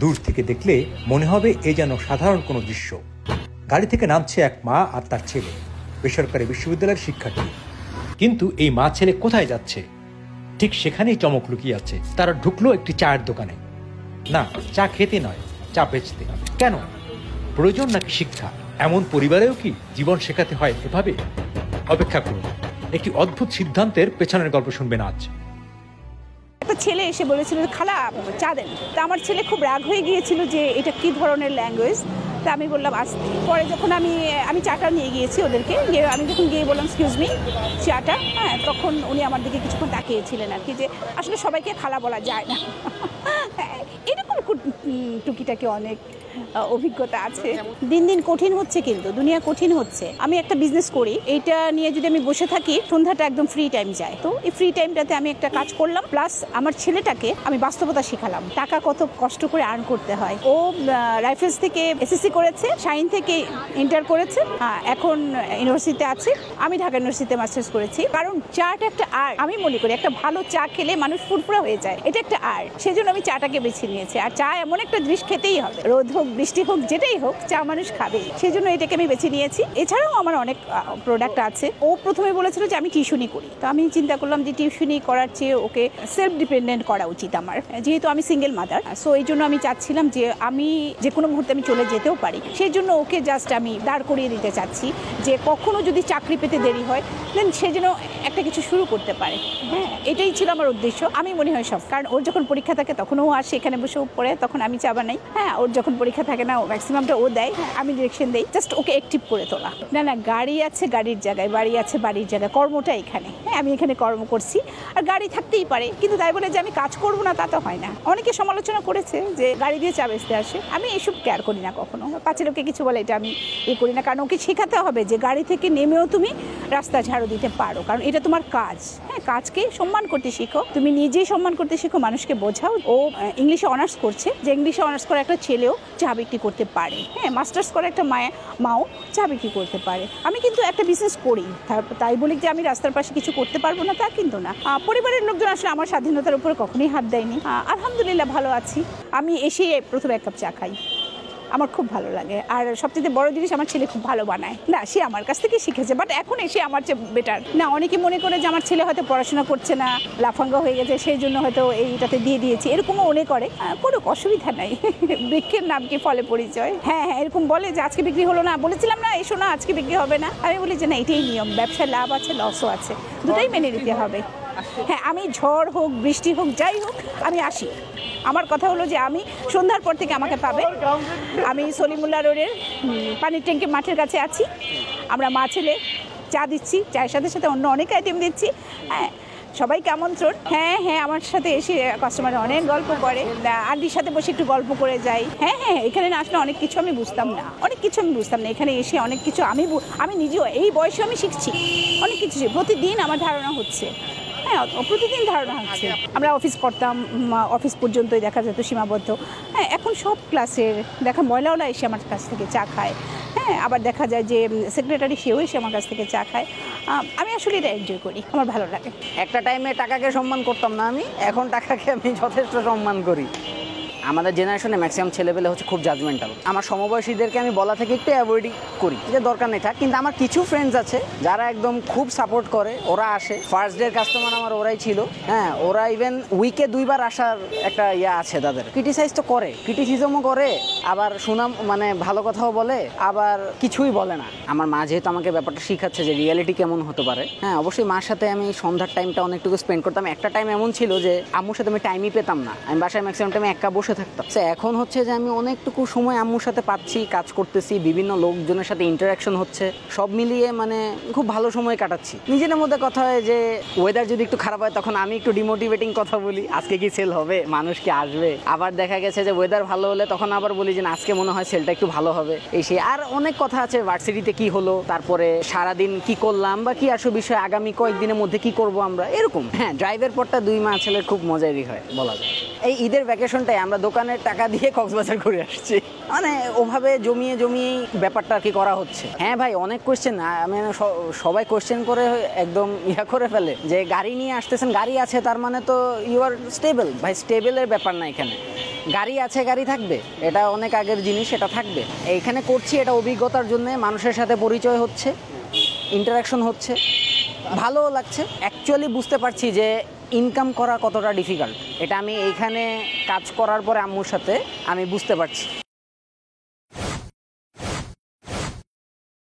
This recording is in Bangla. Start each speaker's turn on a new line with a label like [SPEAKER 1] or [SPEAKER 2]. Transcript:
[SPEAKER 1] দূর থেকে দেখলে মনে হবে এ যেন সাধারণ কোনো দৃশ্য। গাড়ি থেকে নামছে এক মা আর তার ছেলে, বেসরকারি বিশ্ববিদ্যালয়ের শিক্ষার্থী। কিন্তু এই মা ছেলে কোথায় যাচ্ছে? ঠিক সেখানেই চমক লুকিয়ে আছে। তারা ঢুকলো একটি চায়ের দোকানে। না, চা খেতে নয়, চা বেচতে। কেন? প্রয়োজন নাকি শিক্ষা? এমন পরিবারেও কি জীবন শেখাতে হয় এভাবে? অপেক্ষা করুন, একটি অদ্ভুত সিদ্ধান্তের পেছনের গল্প শুনবেন আজ।
[SPEAKER 2] একটা ছেলে এসে বলেছিল, খালা চা দেন। তা আমার ছেলে খুব রাগ হয়ে গিয়েছিল যে এটা কি ধরনের ল্যাঙ্গুয়েজ। তা আমি বললাম আসতে। পরে যখন আমি চাটা নিয়ে গিয়েছি ওদেরকে, আমি যখন গিয়ে বললাম এক্সকিউজ মি চাটা, হ্যাঁ, তখন উনি আমার দিকে কিছুক্ষণ তাকিয়েছিলেন আর কি, যে আসলে সবাইকে খালা বলা যায় না। এরকম টুকিটাকি অনেক অভিজ্ঞতা আছে। দিন দিন কঠিন হচ্ছে, কিন্তু দুনিয়া কঠিন হচ্ছে। আমি একটা বিজনেস করি, এইটা নিয়ে যদি আমি বসে থাকি সন্ধ্যাটা একদম ফ্রি টাইম যায়। তো এই ফ্রি টাইমটাতে আমি একটা কাজ করলাম, প্লাস আমার ছেলেটাকে আমি বাস্তবতা শেখালাম, টাকা কত কষ্ট করে আর্ন করতে হয়। ও রাইফেলস থেকে এসএসসি করেছে, শাইন থেকে ইন্টার করেছে, এখন ইউনিভার্সিটিতে আছে। আমি ঢাকা ইউনিভার্সিটিতে মাস্টার্স করেছি। কারণ চাটা একটা আর্ট, আমি মনে করি একটা ভালো চা খেলে মানুষ ফুরফুরা হয়ে যায়, এটা একটা আর্ট। সেজন্য আমি চাটাকে বেছে নিয়েছি। আর চা এমন একটা জিনিস খেতেই হবে, রোদ হোক বৃষ্টি হোক যেটাই হোক, চা মানুষ খাবে, সেই জন্য এটাকে আমি বেছে নিয়েছি। এছাড়াও আমার অনেক প্রোডাক্ট আছে। ও প্রথমে বলেছিল যে আমি টিউশনি করি, তো আমি চিন্তা করলাম যে টিউশনি করার চেয়ে ওকে সেলফ ডিপেন্ডেন্ট করা উচিত আমার, যেহেতু আমি সিঙ্গেল মাদার। সো এই জন্য আমি চাচ্ছিলাম যে আমি যে কোনো মুহূর্তে আমি চলে যেতেও পারি, সেই জন্য ওকে জাস্ট আমি দাঁড় করিয়ে দিতে চাচ্ছি যে কখনো যদি চাকরি পেতে দেরি হয় দেন সে যেন একটা কিছু শুরু করতে পারে। হ্যাঁ, এটাই ছিল আমার উদ্দেশ্য। আমি মনে হয় সব, কারণ ওর যখন পরীক্ষা থাকে তখন ও আসে এখানে বসে পড়ে, তখন আমি চা বানাই। হ্যাঁ, ওর যখন পরীক্ষা থাকে না, ম্যাক্সিমামটা ও দেয়, আমি ডিরেকশন দেই, জাস্ট ওকে অ্যাক্টিভ করে তোলা। না না, গাড়ি আছে গাড়ির জায়গায়, বাড়ি আছে বাড়ির জায়গায়, কর্মটা এখানে। হ্যাঁ, আমি এখানে কর্ম করছি, আর গাড়ি থাকতেই পারে, কিন্তু তাই বলে যে আমি কাজ করবো না তা তো হয় না। অনেকে সমালোচনা করেছে যে গাড়ি দিয়ে চা বেচতে আসে, আমি এসব কেয়ার করি না কখনো। পাঁচে লোকে কিছু বলে এটা আমি করি না, কারণ ওকে শেখাতে হবে যে গাড়ি থেকে নেমেও তুমি রাস্তা ঝাড়ু দিতে পারো, কারণ এটা তোমার কাজ। হ্যাঁ, কাজকে সম্মান করতে শিখো, তুমি নিজেই সম্মান করতে শিখো, মানুষকে বোঝাও। ও ইংলিশে অনার্স করছে, যে ইংলিশে অনার্স করা একটা ছেলেও চা বিক্রি করতে পারে। হ্যাঁ, মাস্টার্স করা একটা মাও চা বিক্রি করতে পারে। আমি কিন্তু একটা বিজনেস করি, তাই বলি যে আমি রাস্তার পাশে কিছু করতে পারবো না তা কিন্তু না। পরিবারের লোকজন আসলে আমার স্বাধীনতার উপরে কখনোই হাত দেয়নি। আলহামদুলিল্লাহ ভালো আছি। আমি এসে প্রথমে এক কাপ চা খাই, আমার খুব ভালো লাগে। আর সবচেয়ে বড় জিনিস, আমার ছেলে খুব ভালো বানায়। না, সে আমার কাছ থেকে শিখেছে, বাট এখন এসে আমার চেয়ে বেটার। না, অনেকে মনে করে যে আমার ছেলে হয়তো পড়াশোনা করছে না, লাফাঙ্গা হয়ে গেছে, সেই জন্য হয়তো এইটাতে দিয়ে দিয়েছি, এরকমও মনে করে। কোনো অসুবিধা নাই, বৃক্ষের নাম কি ফলে পরিচয়। হ্যাঁ হ্যাঁ, এরকম বলে যে আজকে বিক্রি হলো না, বলেছিলাম না এসো না আজকে বিক্রি হবে না। আমি বলি যে না, এটাই নিয়ম, ব্যবসায় লাভ আছে লসও আছে, দুটাই মেনে নিতে হবে। হ্যাঁ, আমি ঝড় হোক বৃষ্টি হোক যাই হোক আমি আসি। আমার কথা হলো যে আমি সন্ধ্যার পর থেকে আমাকে পাবে। আমি সলিমুল্লাহ রোডের পানির ট্যাঙ্কি মাঠের কাছে আছি। আমরা মা ছেলে চা দিচ্ছি, চায়ের সাথে সাথে অন্য অনেক আইটেম দিচ্ছি। হ্যাঁ, সবাইকে আমন্ত্রণ। হ্যাঁ হ্যাঁ, আমার সাথে এসে কাস্টমার অনেক গল্প করে, আন্টির সাথে বসে একটু গল্প করে যাই। হ্যাঁ হ্যাঁ, এখানে না আসলে অনেক কিছু আমি বুঝতাম না, এখানে এসে অনেক কিছু আমি নিজেও এই বয়সে আমি শিখছি অনেক কিছু, প্রতিদিন আমার ধারণা হচ্ছে। হ্যাঁ, প্রতিদিন ধারণা হচ্ছে। আমরা অফিস করতাম, অফিস পর্যন্তই দেখা যেত সীমাবদ্ধ। হ্যাঁ, এখন সব ক্লাসের দেখা মহিলাওরা এসে আমার কাছ থেকে চা খায়। হ্যাঁ, আবার দেখা যায় যে সেক্রেটারি সেও এসে আমার কাছ থেকে চা খায়। আমি আসলে এটা এনজয় করি, আমার ভালো লাগে।
[SPEAKER 3] একটা টাইমে টাকাকে সম্মান করতাম না আমি, এখন টাকাকে আমি যথেষ্ট সম্মান করি। আমাদের জেনারেশনে ম্যাক্সিমাম ছেলেপেলে হচ্ছে খুব জাজমেন্টাল। আমার সমবয়সীদেরকে আমি বলা থেকে একটু অ্যাভয়েডই করি, যে দরকার নেই থাক। কিন্তু আমার কিছু ফ্রেন্ডস আছে যারা একদম খুব সাপোর্ট করে, ওরা আসে। ফার্স্ট ডের কাস্টমার আমার ওরাই ছিল। হ্যাঁ, ওরা ইভেন উইকে 2 বার আসার একটা আছে তাদের। ক্রিটিসাইজ তো করে, ক্রিটিসিজমও করে, আবার সুনাম মানে ভালো কথাও বলে, আবার কিছুই বলে না। আমার মা যেহেতু আমাকে ব্যাপারটা শিখাচ্ছে যে রিয়ালিটি কেমন হতে পারে। হ্যাঁ, অবশ্যই মার সাথে আমি সন্ধ্যার টাইমটা অনেকটুকু স্পেন্ড করতাম। একটা টাইম এমন ছিল যে আম্মুর সাথে আমি টাইমই পেতাম না, আমি বাসায় ম্যাক্সিমাম টাইমে একা বসে থাকতাম। এখন হচ্ছে যে আমি অনেকটুকু সময় আম্মুর সাথে পাচ্ছি, কাজ করতেছি, বিভিন্ন লোকজনের সাথে ইন্টারাকশন হচ্ছে, সব মিলিয়ে মানে খুব ভালো সময় কাটাচ্ছি। নিজেদের মধ্যে কথা হয় যে ওয়েদার যদি একটু খারাপ হয় তখন আমি একটু ডিমোটিভেটিং কথা বলি, আজকে কি সেল হবে, মানুষ কি আসবে। আবার দেখা গেছে যে ওয়েদার ভালো হলে তখন আবার বলি যে আজকে মনে হয় সেলটা একটু ভালো হবে। এই সেই আর অনেক কথা আছে, ভার্সিটিতে কি হলো, তারপরে সারাদিন কি করলাম বা কি আসো বিষয়, আগামী কয়েকদিনের মধ্যে কি করব আমরা, এরকম। হ্যাঁ, ড্রাইভের পরটা 2 মা ছেলের খুব মজারই হয় বলা যায়। এই ঈদের ভ্যাকেশনটাই আমরা দোকানের টাকা দিয়ে কক্সবাজার ঘুরে আসছি, মানে ওভাবে জমিয়ে ব্যাপারটা আর কি করা হচ্ছে। হ্যাঁ ভাই, অনেক কোয়েশ্চেন, মানে সবাই কোয়েশ্চেন করে একদম করে ফেলে যে গাড়ি নিয়ে আসতেছেন, গাড়ি আছে তার মানে তো ইউ আর স্টেবল। ভাই, স্টেবলের ব্যাপার না এখানে। গাড়ি আছে, গাড়ি থাকবে, এটা অনেক আগের জিনিস, এটা থাকবে। এইখানে করছি এটা অভিজ্ঞতার জন্য, মানুষের সাথে পরিচয় হচ্ছে, ইন্টারাকশন হচ্ছে, ভালোও লাগছে। অ্যাকচুয়ালি বুঝতে পারছি যে ইনকাম করা কতটা ডিফিকাল্ট, এটা আমি এইখানে কাজ করার পরে আম্মুর সাথে আমি বুঝতে পারছি।